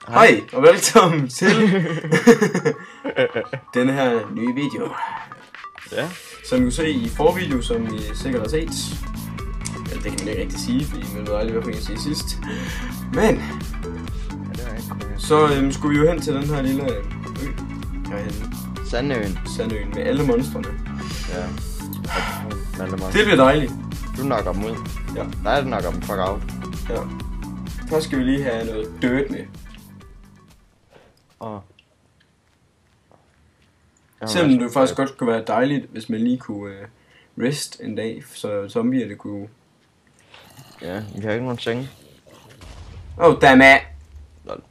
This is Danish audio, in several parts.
Hej og velkommen til denne her nye video. Ja. Som I kan se i forvideo, som I sikkert har set. Eller det kan man ikke rigtig sige, fordi man ved aldrig, hvad man kan sige sidst. Men så skulle vi jo hen til den her lille ø herhenne. Sandøen med alle monstrene. Ja. Det bliver dejligt. Du knocker dem ud. Ja. Nej, du knocker dem fuck out. Ja. Først skal vi lige have noget dirt med. Selvom det faktisk godt kunne være dejligt, hvis man lige kunne rest en dag, så zombierne kunne... Ja, vi har ikke nogen senge. Oh, damn it! Lol.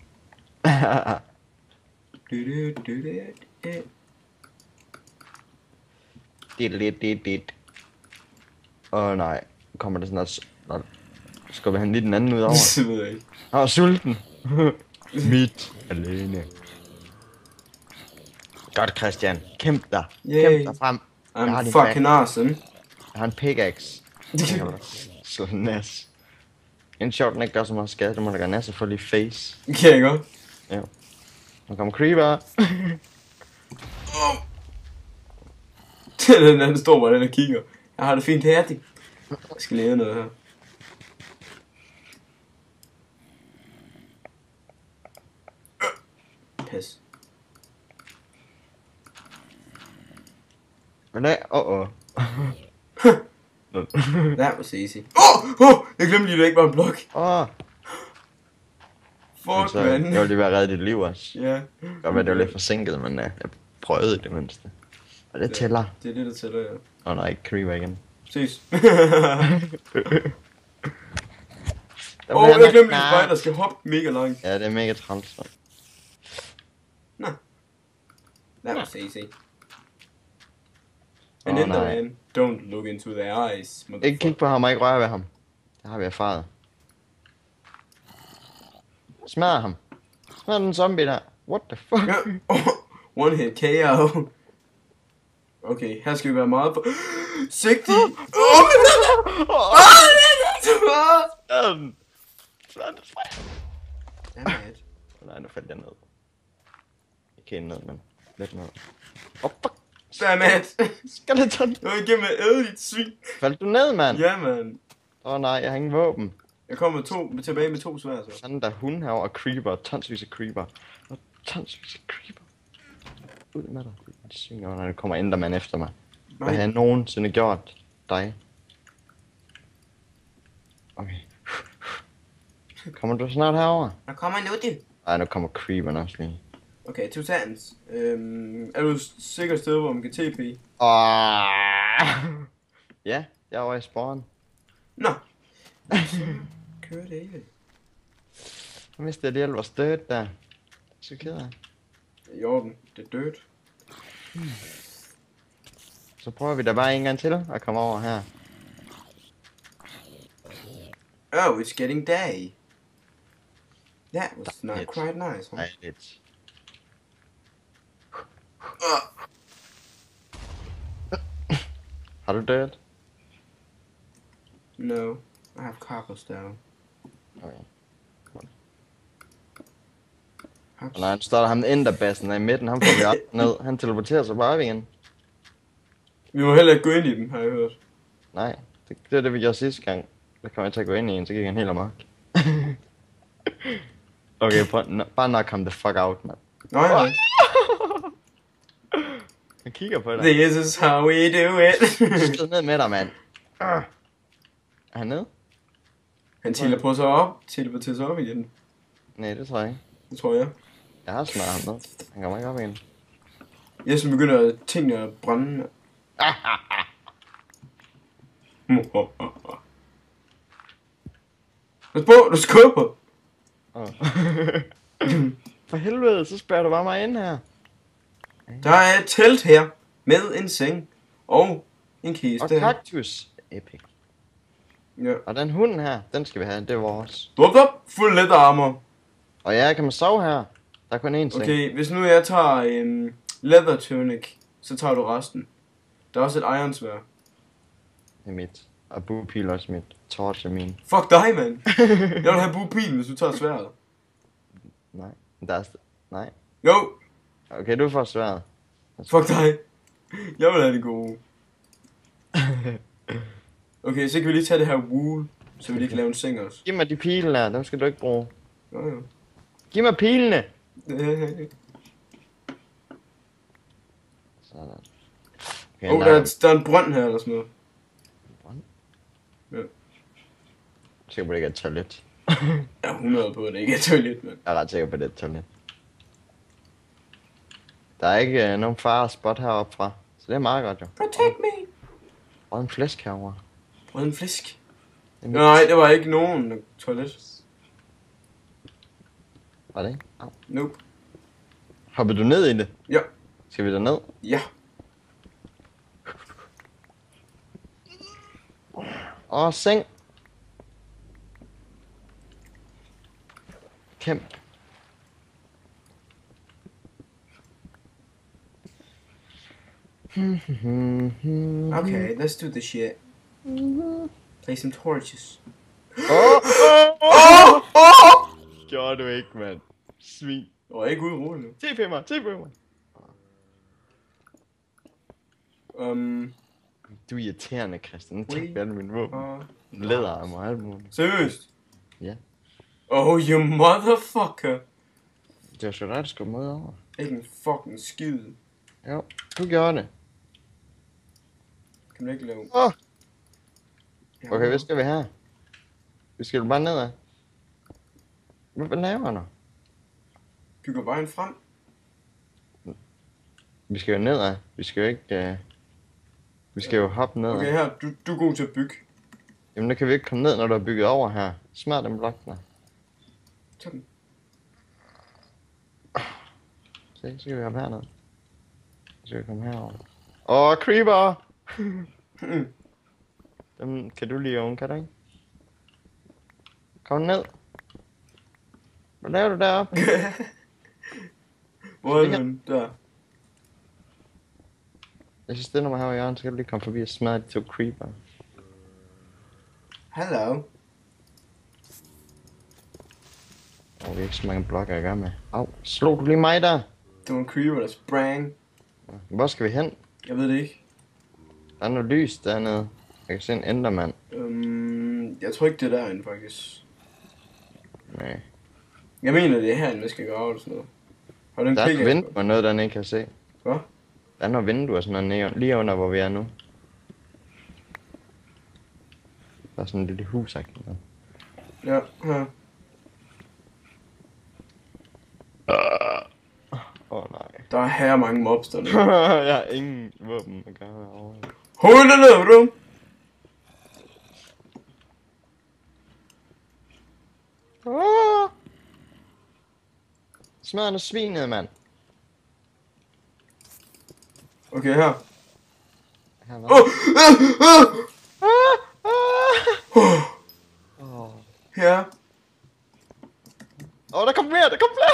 Dit. Åh nej, kommer det snart... Lol. Skal vi have lige den anden ud over? Det ved jeg ikke. Sulten. Mit alene. Godt, Christian. Kæmp dig. Kæmp dig frem. I'm fucking awesome. Jeg har en pickaxe. Slå den nas. En sjovt, den ikke gør så meget skade. Det må da gøre nas for lige face. Kan jeg godt? Ja. Nu kommer creeper. Den anden står bare den og kigger. Jeg har det fint her. Jeg skal lave noget her. Pas. Nej, That was easy. Jeg glemte lige, at det ikke var en blok. Fuck, man. Jeg ville lige være reddet dit liv også. Ja. Godt være, det var lidt forsinket, men jeg prøvede det mindste. Og det tæller. Det er det, der tæller, ja. Nej, ikke creeper igen. Ses. Jeg glemte lige spejder, der skal hoppe mega langt. Ja, det er mega træls. Nå. That was easy. And Enderman, don't look into their eyes. Ikke kig på ham og ikke røre ved ham. Det har vi erfaret. Smadr ham. Smadr den zombie der. What the fuck? One hit KO. Okay, her skal vi være meget på... Sigtig! Nej, nu faldt jeg ned. Ikke ned, men lidt ned. Fuck! Dammit! Skeleton! Du var igennem at æde dit svin. Faldt du ned, mand? Ja, mand. Nej, jeg har ingen våben. Jeg kommer tilbage med 2 svær, så. Sådan der hund herovre og creeper, tonsvis af creeper. Og tonsvis af creeper. Ud med dig. Det svinger, når der kommer Enderman efter mig. Hvad har jeg nogensinde gjort dig? Okay. Kommer du snart herover? Der kommer en ud. Ej, nu kommer creeperen også lige. Okay, 2 seconds. Er du sikker et sted, hvor man kan TP? Ja, jeg er over i spawn. Nå. Kør det ikke. Jeg mistede lige alt vores dirt der. Så ked af. I orden, det er dødt. Så prøver vi da bare en gang til at komme over her. Oh, it's getting day. That was not quite nice, huh? Nej, lidt. Har du dirt? No, I have cobblestone. Okay. Og nej, nu står der ham enderbassen der i midten, ham får vi op ned. Han teleporterer sig bare igen. Vi må heller ikke gå ind i dem, har jeg hørt. Nej, det er det vi gjorde sidste gang. Der kom jeg til at gå ind i en, så gik han helt amok. Okay, bare knock ham the fuck out, mand. Nej. Han kigger på dig. This is how we do it. Skid ned med dig, mand. Er han nede? Han teleporterer sig op igen. Nej, det tror jeg ikke. Det tror jeg. Jeg har smadret ham ned. Han kommer ikke op igen. Jeg som begynder tingene at brænde. Pas på, du skubber. For helvede, så spørger du bare mig ind her. Der er et telt her, med en seng og en kiste. Og kaktus. Epic. Ja. Og den hund her, den skal vi have, det er vores. Bup, fuld let armor. Og ja, kan man sove her? Der er kun én seng. Okay, hvis nu jeg tager en leather tunic, så tager du resten. Der er også et ironsvær. Det er mit. Og buepil også mit. Torch er min. Fuck dig, mand. Jeg vil have buepilen, hvis du tager sværet. Nej. Der er... Nej. Jo! Okay, du får sværet. Fuck dig! Jeg vil have det gode. Okay, så kan vi lige tage det her wool, så vi lige kan lave en seng også. Giv mig de pile der, dem skal du ikke bruge. Jo. Giv mig pilene! Sådan. Okay, der er en brønd her eller sådan noget. Brønd? Ja. Sikker på, det ikke er et toilet. Jeg er 100 på, at det ikke er et toilet, mand. Jeg er ret sikker på, at det er et toilet. Der er ikke nogen fare spot heroppe fra, så det er meget godt jo. Protect me! Og en flæsk herovre. Og en fisk. Nej, det var ikke nogen toilet. Var det ikke? Au. Nope. Hoppede du ned i det? Ja. Skal vi derned? Ja. Seng. Kæmp. Okay, let's do this shit. Play some torches. Gjorde du ikke, mand. Svin. Jeg er ikke ude i roen nu. TP mig. Du er irriterende, Christian. Tak for alle mine våben. Læderarm og alt muligt. Seriøst? Ja. Oh, you motherfucker. Det var sgu dig, der skulle med over. Ikke en fucking skid. Jo, du gjorde det. Kan du ikke lave... Okay, hvad skal vi have? Vi skal bare nedad. Hvad laver du? Bygger vejen frem. Vi skal jo nedad. Vi skal jo ikke... Vi skal jo hoppe nedad. Okay, her. Du er god til at bygge. Jamen, der kan vi ikke komme ned, når du er bygget over her. Smart den blok der. Tag den. Se, så kan vi hoppe herned. Så kan vi komme herover. Creeper! Dem kan du lige oven, kan du ikke? Kom ned. Hvad laver du deroppe? Hvor er den? Der. Hvis jeg stiller mig her i hjørnet, så kan du lige komme forbi og smadre de 2 creeper. Hello. Det er ikke så mange blokke at gøre med. Au, slog du lige mig der? Det var en creeper, der sprang. Hvor skal vi hen? Jeg ved det ikke. Der er noget lys dernede. Jeg kan se en endermand. Jeg tror ikke, det er derinde, faktisk. Nej. Jeg mener, det er herinde, vi skal gøre og sådan noget. Har du en Der er pickaxe? et vindue og noget, der ikke kan se. Hvad? Der er noget vindue og sådan noget lige under, hvor vi er nu. Der er sådan et lille hus, ikke? Ja, her. Nej. Der er her mange mobs dernede. Jeg har ingen våben at gøre herovre. Hold da ned, du! Smadrer noget svinet, mand. Okay, her. Her var Her. der kom flere, der kom flere!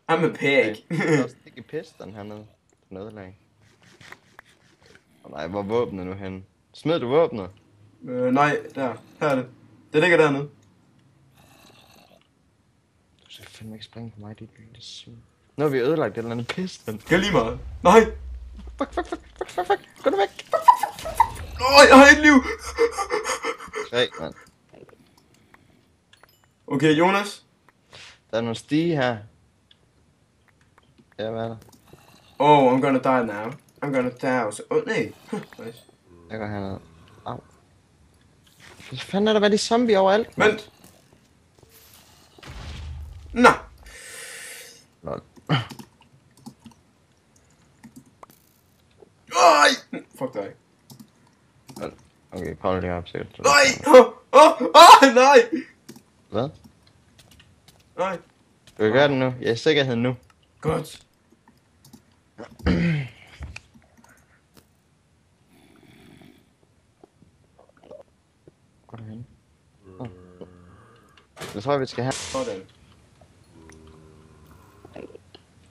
I'm a pig. Der er ikke pisten hernede. Nederlag. Nej, hvor er våbnet nu henne? Smed du våbnet? Nej, der. Her er det. Det ligger dernede. Du skal fandme ikke springe på mig, dit lille svin. Nu har vi ødelagt et eller andet pisten. Det er lige meget. Nej. Fuck. Gå nu væk. Jeg har et liv. 3, mand. Okay, Jonas. Der er nogle stige her. Ja, hvad er der? Oh, I'm gonna die now. I'm gonna die. Nej. Nice. Jeg går herned. Au. Hvad fanden er der været i zombie overalt? Vent. Nå. Lol. Ej. Fuck dig. Okay, prøv lige op, sikkert. Nej. Nej. Hvad? Nej. Du kan gøre det nu. Jeg er i sikkerhed nu. Godt. Hvor er du henne? Jeg tror, vi skal have... Sådan.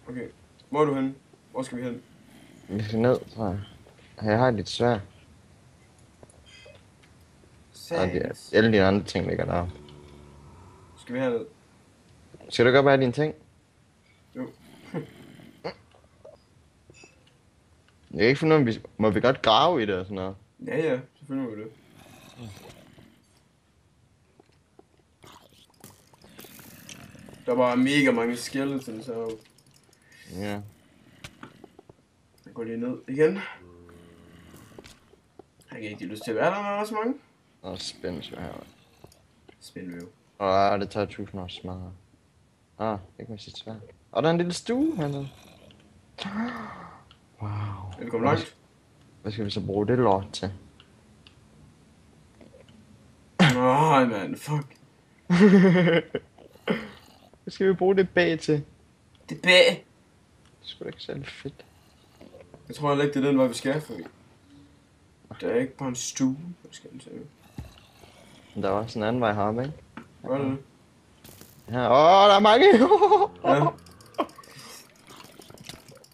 Okay. Hvor er du henne? Hvor skal vi hen? Vi skal ned, tror jeg. Jeg har lidt svært. Sands. Alle dine andre ting ligger der. Skal vi herned? Skal du gøre bare dine ting? Jo. Jeg kan ikke finde ud af, må vi godt grave i det og sådan noget? Ja, selvfølgelig må vi det. Der var mega mange skeletons heroppe. Ja. Jeg går lige ned igen. Jeg har ikke lyst til at være der, når der er så mange. Og spændes jo her. Spændvæv. Det tager 1000 år smadre. Det kan man sige svært. Og der er en lille stue hernede. Wow. Er vi kommet langt? Hvad skal vi så bruge det lort til? Nej, man, fuck. Hvad skal vi bruge det bag til? Det bag. Det skulle da ikke særlig fedt. Jeg tror heller ikke, det er den vej, vi skal, for der er ikke bare en stue, hvad skal den til. Men der var også en anden vej heroppe, ikke? Hvad er det? Ja, der er mange! Ja.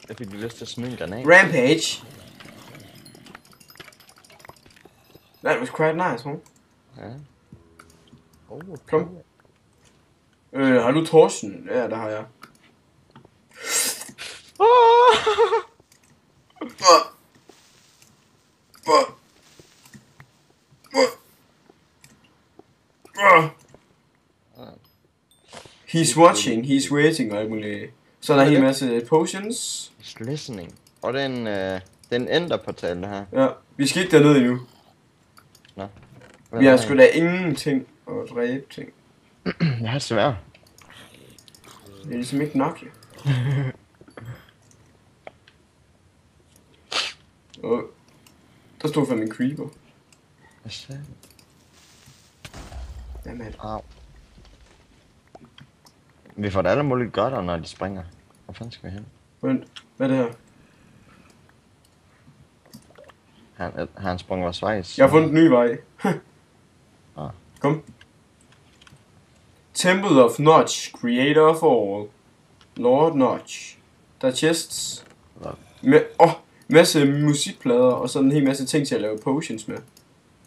Jeg fik lige lyst til at smide en granat. Rampage. That was quite nice, huh? Ja. Kom. Har du torsen? Ja, der har jeg. He's watching, he's waiting og alt muligt. Så er der en hel masse potions. He's listening. Og den enderportal, det her. Ja, vi skal ikke derned endnu. Nå. Vi har sgu da ingenting at dræbe ting. Jeg har svært. Det er ligesom ikke nok, jo. Der stod fandme en creeper. Hvad sagde du? Hvad med det? Au. Vi får da alle muligt godt, når de springer. Hvor fanden skal vi hen? Vent, hvad er det her? Han sprang vores vejs. Jeg har fundet en ny vej. Ah. Kom. Temple of Notch, creator of all. Lord Notch. Der er chests. Masse musikplader, og så en hel masse ting til at lave potions med.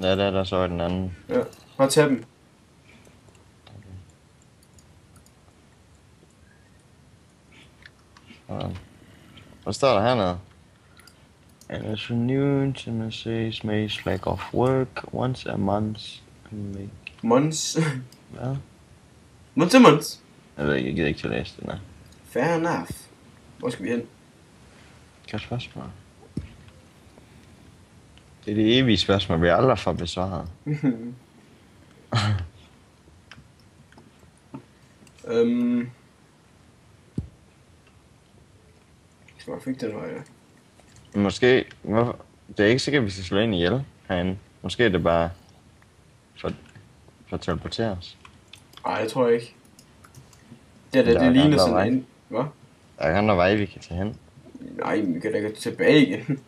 Ja, der så den anden. Ja, bare tag dem. Hvad står der hernede? And as a new intimacy makes lack of work once a month. Months. Hvad? Months. Jeg ved ikke, jeg gider ikke til at læse det, nej. Fair enough. Hvor skal vi hen? Godt spørgsmål. Det er det evige spørgsmål, vi aldrig får besvaret. Jeg fik den vej, ja. Måske, det er ikke sikkert, at vi skal slå ind ihjel herinde. Måske er det bare for at teleportere os. Nej, det tror jeg ikke. Det ligner sådan en... Hvad? Der er ikke andre veje, vi kan tage hen. Nej, vi kan da gå tilbage igen.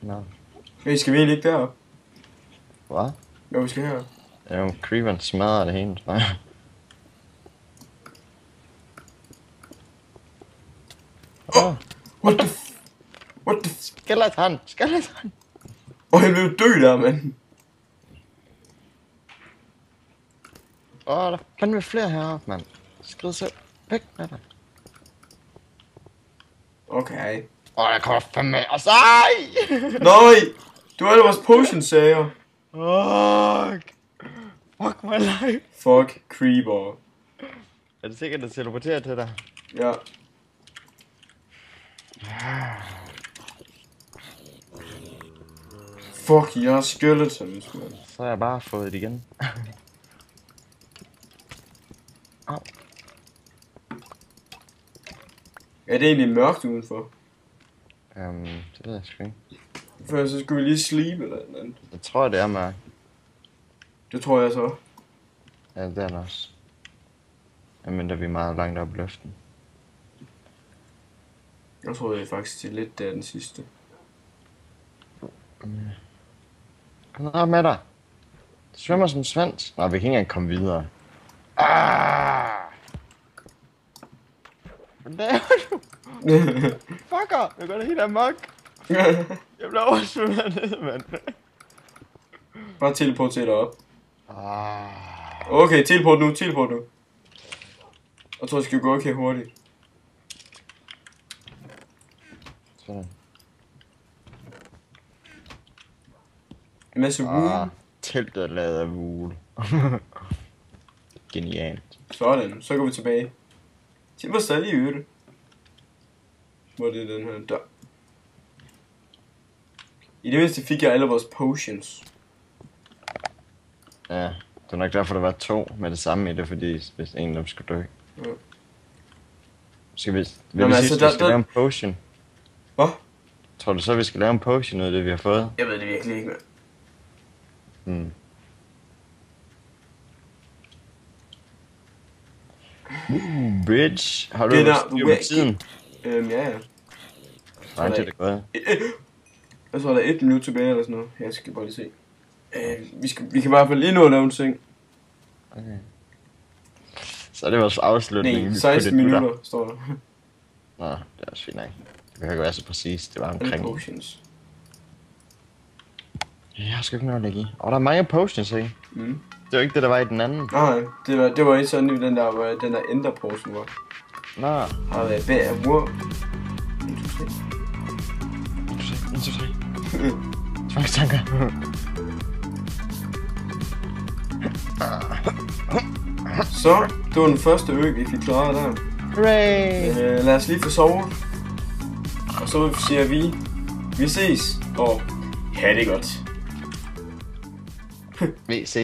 Nå. Hey, skal vi egentlig ikke derop? Hvad? Jo, vi skal herop. Ja, creeperen smadrer det hele, tror jeg. What the Skeleton! Han blev død der, mand. Der er fandme flere heroppe, mand. Skrid selv. Væk med dig. Okay. Der kommer fandme... Og så... Ej! Nej! Du har alle vores potion-sager. Fuck my life. Fuck creeper. Er det sikkert at teleportere til dig? Ja. Fuck, jeg har skeletons, man. Så har jeg bare fået det igen. Au. Er det egentlig mørkt udenfor? Det ved jeg sgu ikke. For så skulle vi lige sleep eller noget andet. Jeg tror, det er mørkt. Det tror jeg så. Ja, det er det også. Men der er vi meget langt op i luften. Jeg tror det faktisk, det er lidt der den sidste. Kom op med dig. Du svømmer som svans. Nå, vi kan ikke engang komme videre. Hvad laver du? Fucker! Jeg går da helt amok. Jeg bliver oversvømmet ned, mand. Bare teleporter dig op. Ah. Okay, teleport nu. Jeg tror, jeg skal gå okay hurtigt. Sådan. En masse wool. Teltet er lavet af wool. Genialt. Sådan, så går vi tilbage. Hvor stadig i øvrigt. Hvor er det den her dør. I det mindste fik jeg alle vores potions. Ja, det var nok derfor, der var 2 med det samme i det, fordi hvis en af dem skulle dø. Ja. Skal vi, Altså, vi skal lave en potion? Hvad? Tror du så, vi skal lave en potion ud af det, vi har fået? Jeg ved det virkelig ikke, mand. Bitch. Har du styr på tiden? Ja. Nej, det er godt. Og så er der 1 minut tilbage eller sådan noget. Jeg skal bare lige se. Vi kan i hvert fald lige nå at lave en ting. Okay. Så er det vores afslutning. Nej, 16 minutter står der. Nå, det er også fint nok. Det kan ikke være så præcis. Det var omkring. Potions. Jeg har sgu ikke noget at lægge i. Der er mange potions, ikke? Mm. Det var ikke det, der var i den anden. Nej, det var ikke sådan i den der, hvor den der enderpotion var. Nå. Har været bag af wow. 1, 2, 3. Tvangstanker. Så, det var den første ø, vi fik klaret der. Hooray! Lad os lige få sovet. Og så siger vi ses, og ha' det godt. Vi ses.